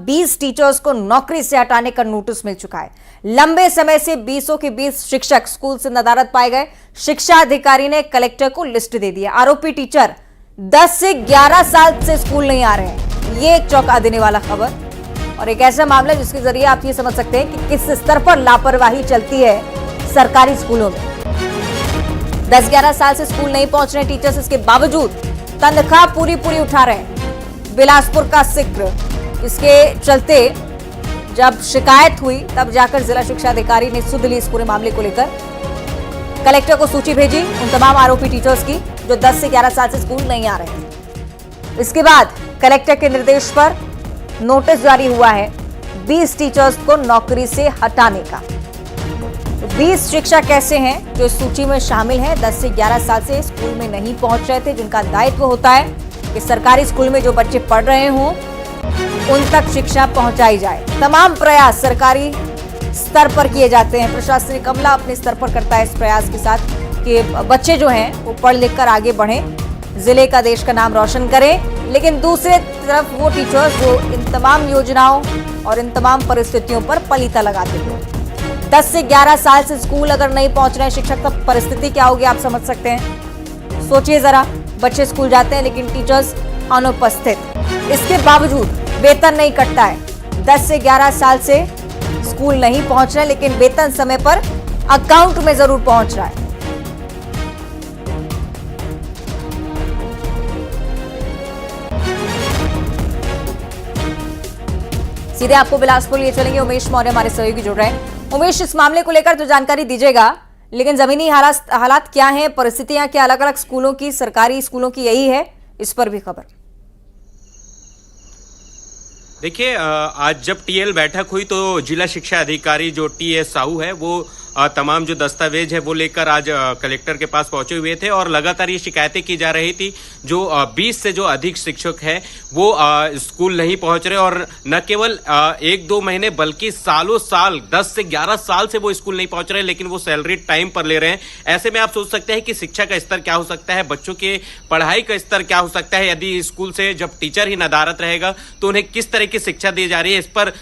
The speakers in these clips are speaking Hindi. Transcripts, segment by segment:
20 टीचर्स को नौकरी से हटाने का नोटिस मिल चुका है। लंबे समय से 20 के 20 शिक्षक स्कूल से नदारद पाए गए। शिक्षा अधिकारी ने कलेक्टर को लिस्ट दे दी। आरोपी टीचर 10 से 11 साल से स्कूल नहीं आ रहे हैं। ये एक चौंका देने वाला खबर और एक ऐसा मामला जिसके जरिए आप ये समझ सकते हैं कि किस स्तर पर लापरवाही चलती है सरकारी स्कूलों में। 10-11 साल से स्कूल नहीं पहुंच रहे टीचर्स, इसके बावजूद तनख्वाह पूरी उठा रहे हैं। बिलासपुर का जिक्र, इसके चलते जब शिकायत हुई तब जाकर जिला शिक्षा अधिकारी ने सुध ली इस पूरे मामले को लेकर। कलेक्टर को सूची भेजी उन तमाम आरोपी टीचर्स की जो 10 से 11 साल से स्कूल नहीं आ रहे थे। इसके बाद कलेक्टर के निर्देश पर नोटिस जारी हुआ है 20 टीचर्स को नौकरी से हटाने का। 20 शिक्षक ऐसे हैं जो इस सूची में शामिल हैं, 10 से 11 साल से स्कूल में नहीं पहुंच रहे थे, जिनका दायित्व होता है कि सरकारी स्कूल में जो बच्चे पढ़ रहे हों उन तक शिक्षा पहुंचाई जाए। तमाम प्रयास सरकारी स्तर पर किए जाते हैं। प्रशासनिक अमला अपने स्तर पर करता है इस प्रयास के साथ कि बच्चे जो हैं वो पढ़ लिख कर आगे बढ़ें, जिले का देश का नाम रोशन करें। लेकिन दूसरे तरफ वो टीचर्स जो इन तमाम योजनाओं और इन तमाम परिस्थितियों पर पलीता लगाते थे। 10 से 11 साल से स्कूल अगर नहीं पहुंच रहे हैं शिक्षक, तब परिस्थिति क्या होगी आप समझ सकते हैं। सोचिए जरा, बच्चे स्कूल जाते हैं लेकिन टीचर्स अनुपस्थित, इसके बावजूद वेतन नहीं कटता है। 10 से 11 साल से स्कूल नहीं पहुंच रहे लेकिन वेतन समय पर अकाउंट में जरूर पहुंच रहा है। सीधे आपको बिलासपुर लिए चलेंगे, उमेश मौर्य हमारे सहयोगी जुड़ रहे हैं। उमेश, इस मामले को लेकर तो जानकारी दीजिएगा, लेकिन जमीनी हालात क्या हैं, परिस्थितियां क्या अलग अलग स्कूलों की, सरकारी स्कूलों की यही है, इस पर भी खबर। देखिए, आज जब टीएल बैठक हुई तो जिला शिक्षा अधिकारी जो टीएस साहू है वो तमाम जो दस्तावेज है वो लेकर आज कलेक्टर के पास पहुंचे हुए थे और लगातार ये शिकायतें की जा रही थी जो 20 से जो अधिक शिक्षक हैं वो स्कूल नहीं पहुंच रहे और न केवल 1-2 महीने बल्कि सालों साल 10 से 11 साल से वो स्कूल नहीं पहुंच रहे, लेकिन वो सैलरी टाइम पर ले रहे हैं। ऐसे में आप सोच सकते हैं कि शिक्षा का स्तर क्या हो सकता है, बच्चों के पढ़ाई का स्तर क्या हो सकता है। यदि स्कूल से जब टीचर ही नदारत रहेगा तो उन्हें किस तरह की शिक्षा दी जा रही है, इस पर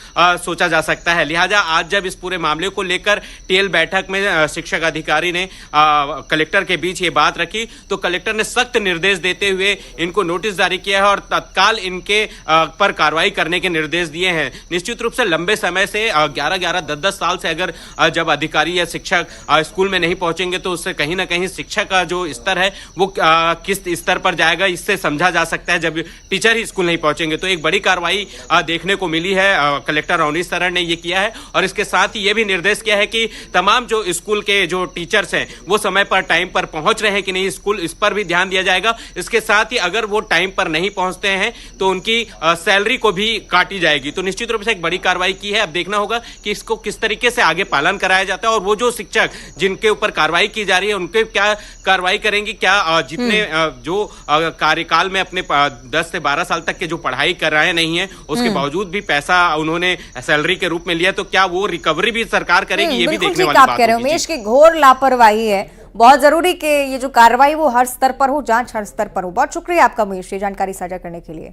सोचा जा सकता है। लिहाजा आज जब इस पूरे मामले को लेकर टीएल बैठक में शिक्षक अधिकारी ने कलेक्टर के बीच ये बात रखी तो कलेक्टर ने सख्त निर्देश देते हुए इनको नोटिस जारी किया है और तत्काल इनके पर कार्रवाई करने के निर्देश दिए हैं। निश्चित रूप से लंबे समय से 11-11, 10-10 साल से अगर जब अधिकारी या शिक्षक स्कूल में नहीं पहुंचेंगे तो उससे कहीं ना कहीं शिक्षा का जो स्तर है वो किस स्तर पर जाएगा, इससे समझा जा सकता है जब टीचर ही स्कूल नहीं पहुंचेंगे। तो एक बड़ी कार्रवाई देखने को मिली है, कलेक्टर अवनीश सरन ने ये किया है और इसके साथ ही ये भी निर्देश किया है कि तमाम जो स्कूल के जो टीचर्स हैं वो समय पर टाइम पर पहुंच रहे हैं कि नहीं स्कूल, इस पर भी ध्यान दिया जाएगा। इसके साथ ही अगर वो टाइम पर नहीं पहुंचते हैं तो उनकी सैलरी को भी काटी जाएगी। तो निश्चित रूप से एक बड़ी कार्रवाई की है। अब देखना होगा कि इसको किस तरीके से आगे पालन कराया जाता है और वो जो शिक्षक जिनके ऊपर कार्रवाई की जा रही है उनके क्या कार्रवाई करेंगी, क्या जितने जो कार्यकाल में अपने 10 से 12 साल तक के जो पढ़ाई कर रहे नहीं है उसके बावजूद भी पैसा उन्होंने सैलरी के रूप में लिया, तो क्या वो रिकवरी भी सरकार करेगी, ये भी देखने वाली बात है। उमेश की घोर लापरवाही है, बहुत जरूरी कि ये जो कार्रवाई वो हर स्तर पर हो, जांच हर स्तर पर हो। बहुत शुक्रिया आपका उमेश, ये जानकारी साझा करने के लिए।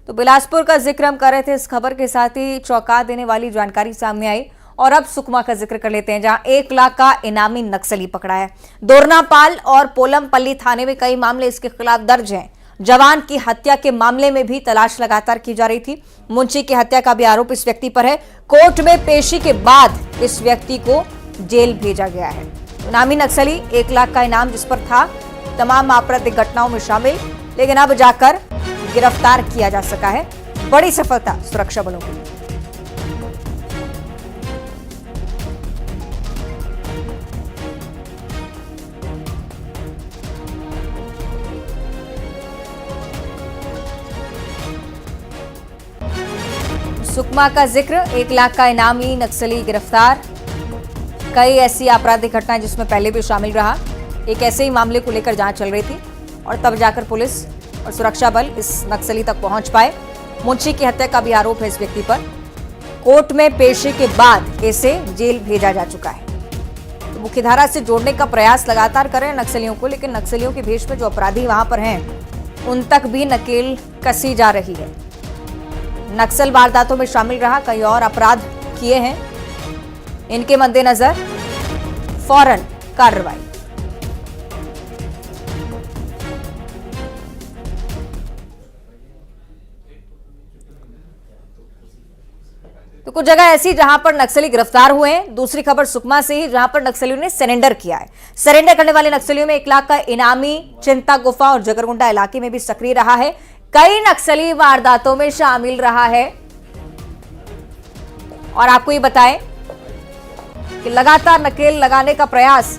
तो बिलासपुर का जिक्र हम कर रहे थे, इस खबर के साथ ही चौंका देने वाली जानकारी सामने आई और अब सुकमा का जिक्र कर लेते हैं जहां 1 लाख का इनामी नक्सली पकड़ा है। दोरनापाल और पोलमपल्ली थाने में कई मामले इसके खिलाफ दर्ज हैं। जवान की हत्या के मामले में भी तलाश लगातार की जा रही थी। मुंशी की हत्या का भी आरोप इस व्यक्ति पर है। कोर्ट में पेशी के बाद इस व्यक्ति को जेल भेजा गया है। इनामी नक्सली 1 लाख का इनाम जिस पर था, तमाम आपराधिक घटनाओं में शामिल, लेकिन अब जाकर गिरफ्तार किया जा सका है। बड़ी सफलता सुरक्षा बलों की। सुकमा का जिक्र, 1 लाख का इनामी नक्सली गिरफ्तार। कई ऐसी आपराधिक घटनाएं जिसमें पहले भी शामिल रहा। एक ऐसे ही मामले को लेकर जांच चल रही थी और तब जाकर पुलिस और सुरक्षा बल इस नक्सली तक पहुंच पाए। मुंशी की हत्या का भी आरोप है इस व्यक्ति पर। कोर्ट में पेशी के बाद इसे जेल भेजा जा चुका है। तो मुख्यधारा से जोड़ने का प्रयास लगातार कर रहे हैं नक्सलियों को, लेकिन नक्सलियों के भेष में जो अपराधी वहां पर हैं उन तक भी नकेल कसी जा रही है। नक्सल वारदातों में शामिल रहा, कई और अपराध किए हैं। इनके मद्देनजर फौरन कार्रवाई। तो कुछ जगह ऐसी जहां पर नक्सली गिरफ्तार हुए हैं। दूसरी खबर सुकमा से ही, जहां पर नक्सलियों ने सरेंडर किया है। सरेंडर करने वाले नक्सलियों में 1 लाख का इनामी चिंता गुफा और जगरगुंडा इलाके में भी सक्रिय रहा है। कई नक्सली वारदातों में शामिल रहा है। और आपको ये बताएं कि लगातार नकेल लगाने का प्रयास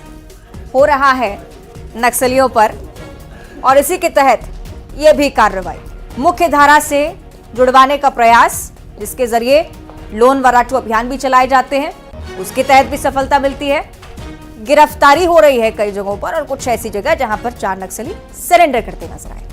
हो रहा है नक्सलियों पर, और इसी के तहत यह भी कार्रवाई, मुख्य धारा से जुड़वाने का प्रयास, जिसके जरिए लोन वराटू अभियान भी चलाए जाते हैं, उसके तहत भी सफलता मिलती है। गिरफ्तारी हो रही है कई जगहों पर, और कुछ ऐसी जगह जहां पर 4 नक्सली सरेंडर करते नजर आए।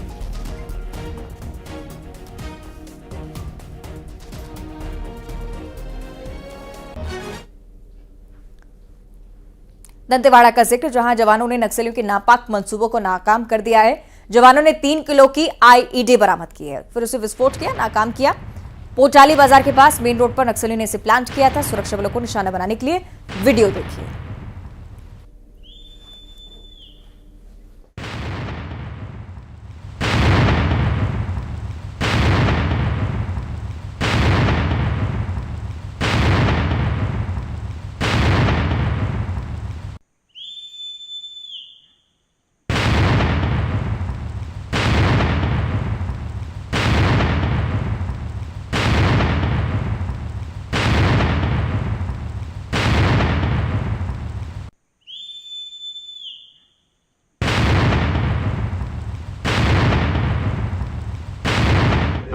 दंतेवाड़ा का जिक्र, जहां जवानों ने नक्सलियों के नापाक मंसूबों को नाकाम कर दिया है। जवानों ने 3 किलो की आईईडी बरामद की है, फिर उसे विस्फोट किया, नाकाम किया। पोटाली बाजार के पास मेन रोड पर नक्सलियों ने इसे प्लांट किया था। सुरक्षा बलों को निशाना बनाने के लिए वीडियो देखिए।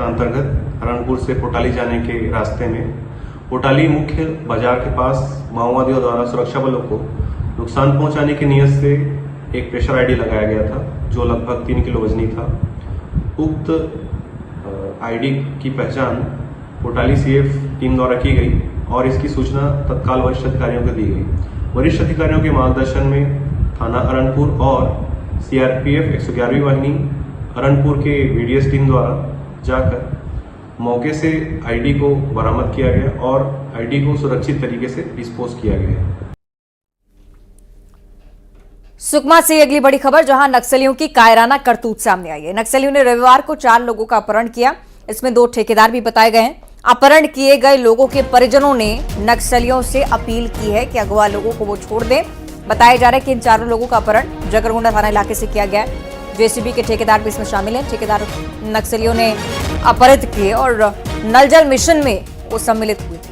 अंतर्गत हरणपुर से पोटाली जाने के रास्ते में पोटाली मुख्य बाजार के पास माओवादियों द्वारा सुरक्षा बलों को नुकसान पहुंचाने की नीयत से एक प्रेशर आईडी लगाया गया था, जो लगभग 3 किलो वजनी था। उक्त आईडी की पहचान पोटाली सीएफ टीम द्वारा की गई और इसकी सूचना तत्काल वरिष्ठ अधिकारियों को दी गई। वरिष्ठ अधिकारियों के मार्गदर्शन में थाना हरणपुर और सीआरपीएफ 111वीं वाहिनी हरणपुर के बीडीएस टीम द्वारा जाकर मौके से आईडी को बरामद किया गया और आईडी को सुरक्षित तरीके से डिस्पोज किया गया। सुकमा से अगली बड़ी खबर, जहां नक्सलियों की कायराना करतूत सामने आई है। नक्सलियों ने रविवार को 4 लोगों का अपहरण किया, इसमें 2 ठेकेदार भी बताए गए हैं। अपहरण किए गए लोगों के परिजनों ने नक्सलियों से अपील की है कि अगवा लोगों को वो छोड़ दें। बताया जा रहा है कि इन 4 लोगों का अपहरण जगरगुंडा थाना इलाके से किया गया है। जेसीबी के ठेकेदार भी इसमें शामिल हैं। ठेकेदार नक्सलियों ने अपहरित किए और नल जल मिशन में वो सम्मिलित हुए थे।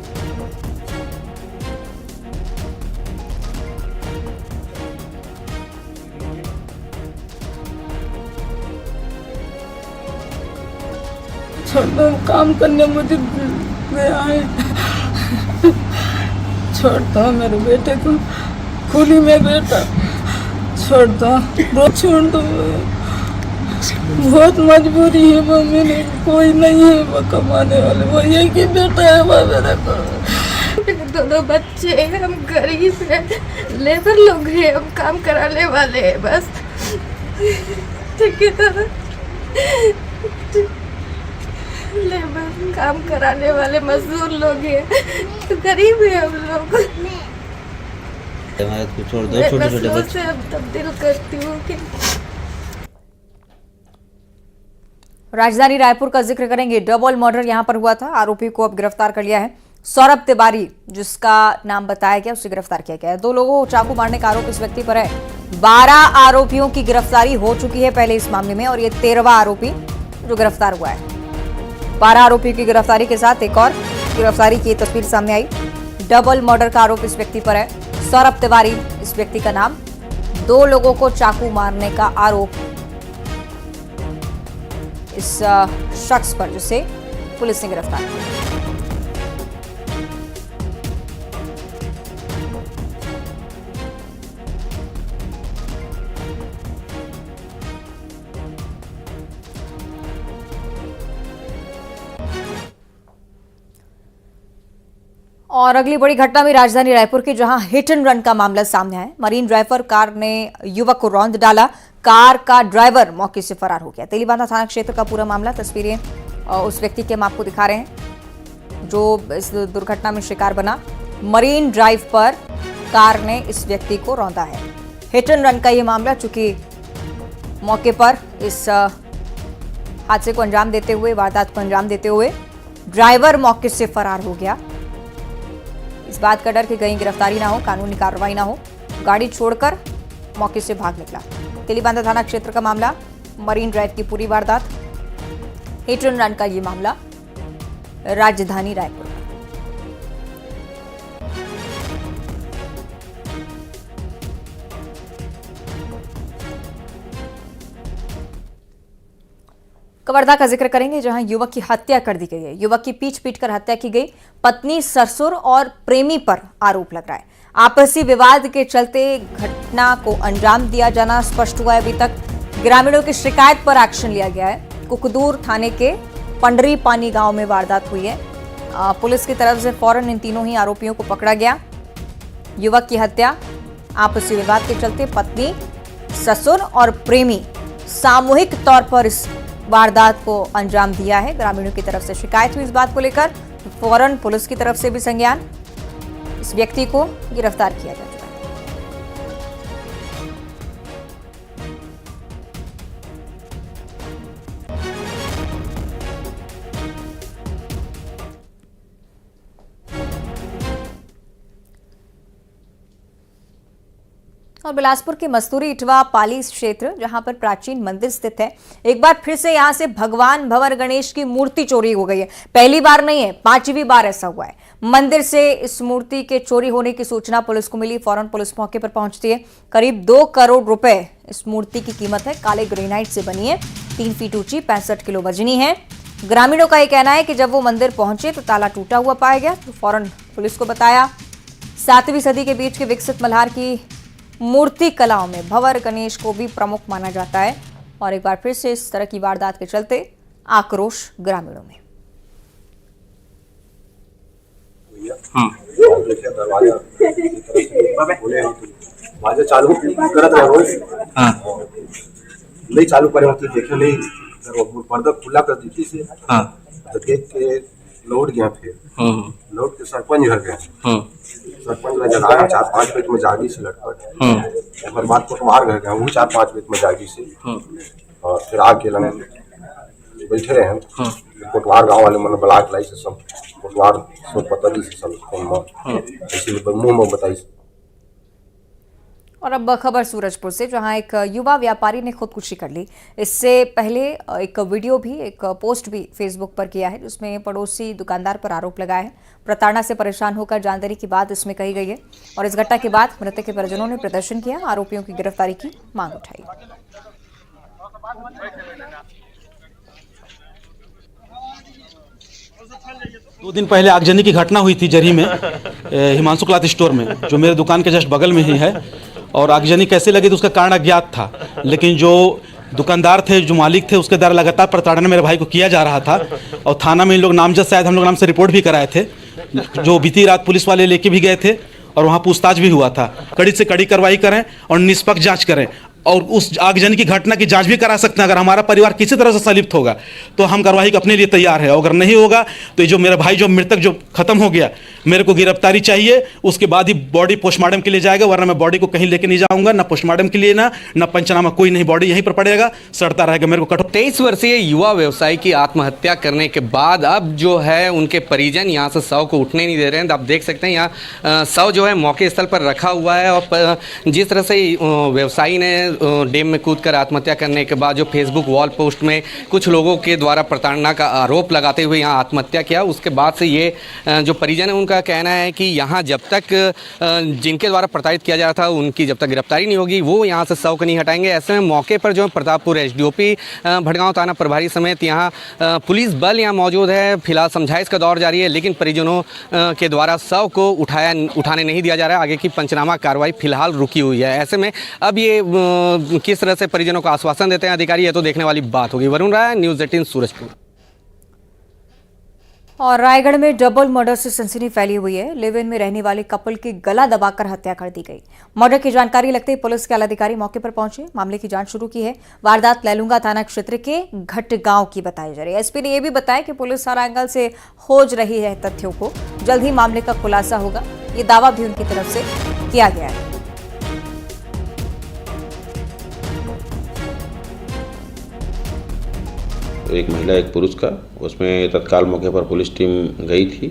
छोड़ दो, काम करने मुझे गया है। छोड़ दो मेरे बेटे को, खूनी में बेटा, छोड़ दो, छोड़ दो। बहुत मजबूरी है मम्मी ने, कोई नहीं है वो कमाने वाले, वो एक ही बेटा है वो मेरे को। दोनों बच्चे हैं, हम गरीब हैं, लेबर लोग हैं, हम काम कराने वाले हैं बस। ठीक है, लेबर काम कराने वाले मजदूर लोग हैं, तो गरीब है हम लोग। छोड़ दो, छोटे छोटे बच्चे से अब तब्दील करती हूँ कि राजधानी रायपुर का जिक्र करेंगे। डबल मर्डर यहां पर हुआ था। आरोपी को अब गिरफ्तार कर लिया है। सौरभ तिवारी, जिसका नाम बताया गया, उसे गिरफ्तार किया गया है। 2 लोगों को चाकू मारने का आरोप इस व्यक्ति पर है। 12 आरोपियों की गिरफ्तारी हो चुकी है पहले इस मामले में, और ये 13वां आरोपी जो गिरफ्तार हुआ है। 12 आरोपियों की गिरफ्तारी के साथ एक और गिरफ्तारी की तस्वीर सामने आई। डबल मर्डर का आरोप इस व्यक्ति पर है। सौरभ तिवारी इस व्यक्ति का नाम। 2 लोगों को चाकू मारने का आरोप इस शख्स पर, जिसे पुलिस ने गिरफ्तार किया। और अगली बड़ी घटना में राजधानी रायपुर की, जहां हिट एंड रन का मामला सामने आया। मरीन ड्राइवर कार ने युवक को रौंद डाला। कार का ड्राइवर मौके से फरार हो गया। तेलीबांधा थाना क्षेत्र का पूरा मामला, तस्वीरें उस व्यक्ति के हम आपको दिखा रहे हैं। जो इस दुर्घटना में शिकार बना। मरीन ड्राइव पर कार ने इस व्यक्ति को रौंदा है। हिट एंड रन का ये मामला, चूंकि मौके पर इस हादसे को अंजाम देते हुए, वारदात को अंजाम देते हुए ड्राइवर मौके से फरार हो गया। इस बात का डर कि कहीं गिरफ्तारी ना हो, कानूनी कार्रवाई ना हो, गाड़ी छोड़कर मौके से भाग निकला। तेलीबांधा थाना क्षेत्र का मामला, मरीन ड्राइव की पूरी वारदात, हिट एंड रन का ये मामला राजधानी रायपुर। कवर्धा का जिक्र करेंगे, जहां युवक की हत्या कर दी गई है। युवक की पीट-पीट कर हत्या की गई। पत्नी, ससुर और प्रेमी पर आरोप लग रहा है। आपसी विवाद के चलते घटना को अंजाम दिया जाना स्पष्ट हुआ है। अभी तक ग्रामीणों की शिकायत पर एक्शन लिया गया है। कुकदूर थाने के पंडरी पानी गांव में वारदात हुई है। पुलिस की तरफ से फौरन इन तीनों ही आरोपियों को पकड़ा गया। युवक की हत्या आपसी विवाद के चलते पत्नी, ससुर और प्रेमी सामूहिक तौर पर इस वारदात को अंजाम दिया है। ग्रामीणों की तरफ से शिकायत हुई इस बात को लेकर, तो फौरन पुलिस की तरफ से भी संज्ञान, इस व्यक्ति को गिरफ्तार किया जा चुका है। और बिलासपुर के मस्तूरी इटवा पाली क्षेत्र, जहां पर प्राचीन मंदिर स्थित है, एक बार फिर से यहां से भगवान भंवर गणेश की मूर्ति चोरी हो गई है। पहली बार नहीं है, 5वीं बार ऐसा हुआ है। मंदिर से इस मूर्ति के चोरी होने की सूचना पुलिस को मिली। फौरन पुलिस मौके पर पहुंचती है। करीब 2 करोड़ रुपए इस मूर्ति की कीमत है। काले ग्रेनाइट से बनी है, 3 फीट ऊंची, 65 किलो वजनी है। ग्रामीणों का यह कहना है कि जब वो मंदिर पहुंचे तो ताला टूटा हुआ पाया गया, तो फौरन पुलिस को बताया। 7वीं सदी के बीच के विकसित मल्हार की मूर्ति कलाओं में भंवर गणेश को भी प्रमुख माना जाता है। और एक बार फिर से इस तरह की वारदात के चलते आक्रोश ग्रामीणों में। दरवाजा चालू करत रहो, नहीं चालू करे मतलब देखे नहीं, पर्दा खुला कर दी से तो देख के लौट गया। फिर लौट के सरपंच घर गए। सरपंच ने जगाया, 4-5 बजे में जागी से लटपट। एक बाद कोटवार घर गए, वो 4-5 बजे में जागी से। और फिर आके लगे बैठे रहे। कोटवार गांव वाले मन ब्लाक लाई से सब कोटवार पतरी से सब ऐसे मुंह में बताई। और अब खबर सूरजपुर से, जहां एक युवा व्यापारी ने खुदकुशी कर ली। इससे पहले एक वीडियो भी, एक पोस्ट भी फेसबुक पर किया है, जिसमें पड़ोसी दुकानदार पर आरोप लगाया है। प्रताड़ना से परेशान होकर जानकारी की बात इसमें कही गई है। और इस घटना के बाद मृतक के परिजनों ने प्रदर्शन किया, आरोपियों की गिरफ्तारी की मांग उठाई। दो दिन पहले आगजनी की घटना हुई थी जरी में, हिमांशु क्लॉथ स्टोर में, जो मेरे दुकान के जस्ट बगल में ही है। और आगजनी कैसे लगी तो उसका कारण अज्ञात था, लेकिन जो दुकानदार थे, जो मालिक थे, उसके द्वारा लगातार प्रताड़ना मेरे भाई को किया जा रहा था। और थाना में इन लोग नामजद, शायद हम लोग नाम से रिपोर्ट भी कराए थे, जो बीती रात पुलिस वाले लेके भी गए थे और वहाँ पूछताछ भी हुआ था। कड़ी से कड़ी कार्रवाई करें और निष्पक्ष जाँच करें, और उस आगजनी की घटना की जांच भी करा सकते हैं। अगर हमारा परिवार किसी तरह से संलिप्त होगा तो हम कार्रवाई अपने लिए तैयार है। अगर नहीं होगा तो ये जो मेरा भाई जो मृतक जो खत्म हो गया, मेरे को गिरफ्तारी चाहिए, उसके बाद ही बॉडी पोस्टमार्टम के लिए जाएगा, वरना मैं बॉडी को कहीं लेके नहीं जाऊंगा, ना पोस्टमार्टम के लिए ना पंचनामा, कोई नहीं, बॉडी यहीं पर पड़ेगा, सड़ता रहेगा। मेरे को कठोर 23 वर्षीय युवा व्यवसायी की आत्महत्या करने के बाद अब जो है उनके परिजन यहाँ से शव को उठने नहीं दे रहे हैं। आप देख सकते हैं यहाँ शव जो है मौके स्थल पर रखा हुआ है। और जिस तरह से व्यवसायी ने डैम में कूदकर आत्महत्या करने के बाद जो फेसबुक वॉल पोस्ट में कुछ लोगों के द्वारा प्रताड़ना का आरोप लगाते हुए यहाँ आत्महत्या किया, उसके बाद से ये जो परिजन है उनका कहना है कि यहाँ जब तक जिनके द्वारा प्रताड़ित किया जा रहा था उनकी जब तक गिरफ्तारी नहीं होगी वो यहाँ से शव को नहीं हटाएंगे। ऐसे में मौके पर जो प्रतापपुर एसडीओपी भड़गांव थाना प्रभारी समेत यहाँ पुलिस बल यहाँ मौजूद है। फिलहाल समझाइश का दौर जारी है, लेकिन परिजनों के द्वारा शव को उठाने नहीं दिया जा रहा है। आगे की पंचनामा कार्रवाई फिलहाल रुकी हुई है। ऐसे में अब ये किस तरह से परिजनों को आश्वासन देते हैं अधिकारी, ये तो देखने वाली बात होगी। वरुण राय, न्यूज़ 18 सूरजपुर। और रायगढ़ में डबल मर्डर से सनसनी फैली हुई है। लिव इन में रहने वाले कपल की गला दबाकर हत्या कर दी गई। मर्डर की जानकारी लगते ही पुलिस के आलाधिकारी मौके पर पहुंचे, मामले की जांच शुरू की है। वारदात लैलूंगा थाना क्षेत्र के घट गांव की बताई जा रही है। एसपी ने यह भी बताया कि पुलिस हर एंगल से खोज रही है तथ्यों को, जल्द ही मामले का खुलासा होगा, ये दावा भी उनकी तरफ से किया गया है। एक महिला एक पुरुष का, उसमें तत्काल मौके पर पुलिस टीम गई थी।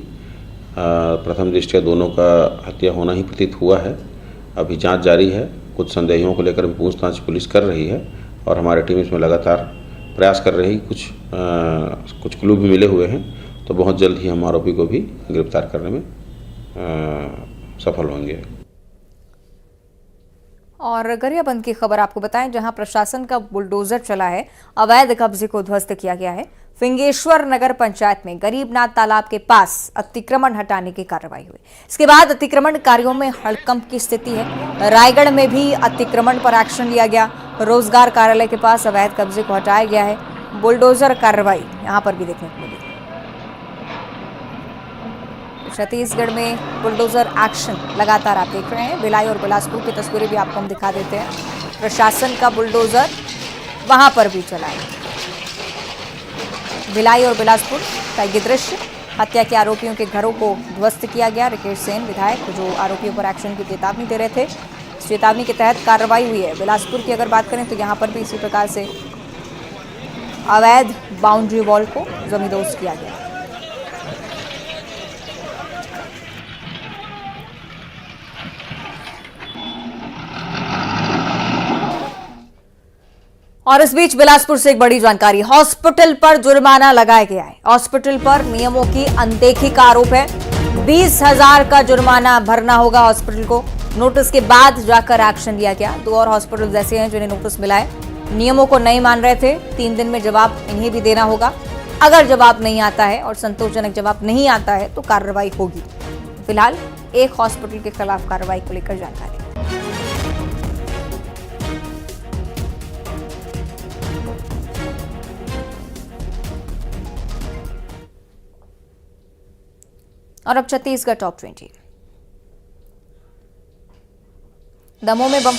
प्रथम दृष्टया दोनों का हत्या होना ही प्रतीत हुआ है। अभी जांच जारी है। कुछ संदेहियों को लेकर पूछताछ पुलिस कर रही है और हमारी टीम इसमें लगातार प्रयास कर रही है। कुछ क्लू भी मिले हुए हैं, तो बहुत जल्द ही हम आरोपी को भी गिरफ्तार करने में सफल होंगे। और गरियाबंद की खबर आपको बताएं, जहां प्रशासन का बुलडोजर चला है, अवैध कब्जे को ध्वस्त किया गया है। फिंगेश्वर नगर पंचायत में गरीबनाथ तालाब के पास अतिक्रमण हटाने की कार्रवाई हुई। इसके बाद अतिक्रमणकारियों में हड़कंप की स्थिति है। रायगढ़ में भी अतिक्रमण पर एक्शन लिया गया। रोजगार कार्यालय के पास अवैध कब्जे को हटाया गया है। बुलडोजर कार्रवाई यहां पर भी देखने को मिली। छत्तीसगढ़ में बुलडोजर एक्शन लगातार आप देख रहे हैं। भिलाई और बिलासपुर की तस्वीरें भी आपको हम दिखा देते हैं। प्रशासन का बुलडोजर वहां पर भी चला है। भिलाई और बिलासपुर का ये दृश्य, हत्या के आरोपियों के घरों को ध्वस्त किया गया। रिकेश सेन विधायक जो आरोपियों पर एक्शन की चेतावनी दे रहे थे, इस चेतावनी के तहत कार्रवाई हुई है। बिलासपुर की अगर बात करें तो यहां पर भी इसी प्रकार से अवैध बाउंड्री वॉल को जमींदोज किया गया। और इस बीच बिलासपुर से एक बड़ी जानकारी, हॉस्पिटल पर जुर्माना लगाया गया है। हॉस्पिटल पर नियमों की अनदेखी का आरोप है। 20,000 का जुर्माना भरना होगा हॉस्पिटल को। नोटिस के बाद जाकर एक्शन लिया गया। 2 और हॉस्पिटल जैसे हैं जिन्हें नोटिस मिला है, नियमों को नहीं मान रहे थे। 3 दिन में जवाब इन्हें भी देना होगा। अगर जवाब नहीं आता है और संतोषजनक जवाब नहीं आता है तो कार्रवाई होगी। फिलहाल एक हॉस्पिटल के खिलाफ कार्रवाई को लेकर जानकारी। और अब छत्तीसगढ़ टॉप 20। दमोह में बम्पर